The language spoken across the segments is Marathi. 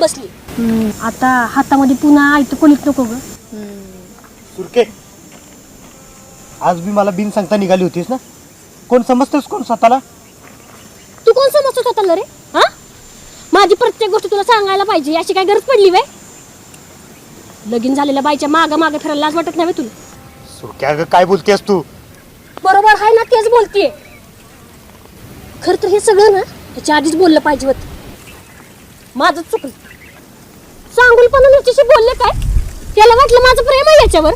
बसली. आता हातामध्ये पुन्हा आयतं कोणीच नको ग. सुरके, आज मी मला बिन सांगता निघाली होतीस ना. कोण समजतोस कोण स्वतःला? तू कोण समजतो स्वतःला रे? हा, माझी प्रत्येक गोष्ट तुला सांगायला पाहिजे अशी काय गरज पडली वे? लगीन झालेल्या बाईच्या मागं मागं फिरायला लाज वाटत नाही तुला? सुरक्या अगं काय बोलतेस तू? बरोबर आहे ना, तेच बोलतीये. खरं तर हे सगळं ना त्याच्या आधीच बोललं पाहिजे होतं. माझं चुकलं. चांगुलपणा याच्याशी बोलले काय? त्याला वाटलं माझं प्रेम आहे याच्यावर.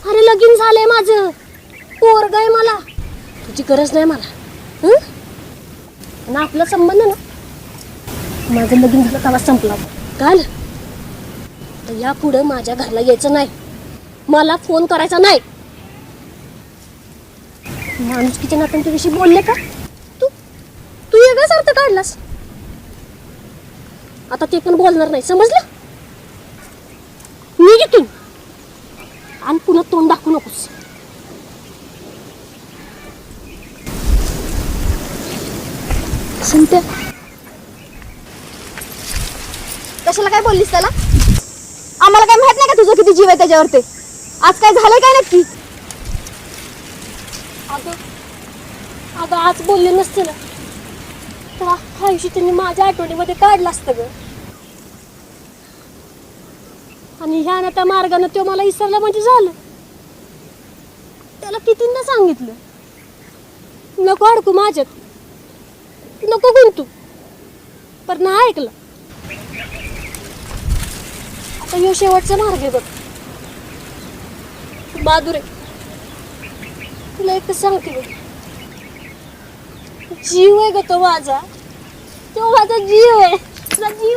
अरे लगीन झालंय माझं, पोरग आहे मला, तुझी गरज नाही मला. आणि आपला संबंध ना माझं लगीन झालं तेव्हा संपला. काल तर यापुढं माझ्या घरला यायचं नाही, मला फोन करायचा नाही. माणुसकीच्या नात्याने तुझ्याशी बोलले का? तू तू वेगळाच अर्थ काढलास. आता ते पण बोलणार नाही, समजलं? मी घेतून आणि पुन्हा तोंड दाखवू नकोस. संत्या, कशाला काय बोललीस त्याला? आम्हाला काय माहित नाही का तुझं किती जीव आहे त्याच्यावरती? आज काय झालंय काय नक्की? अगं आज बोलले नसते ना तर हा आयुष्य त्यांनी माझ्या आठवणीमध्ये काढलं असतं ग. आणि ह्या ना त्या मार्गाने तो मला विसरला म्हणजे झालं. त्याला कितींदा सांगितलं नको अडकू माझ्यात, नको गुंतू, पण नाही ऐकलं. आता ह्यो शेवटचा मार्ग आहे बघ. बहादूर आहे, तुला एकच सांगते बघ, जीव आहे ग तो माझा, तो माझा जीव आहे, तुझा जीव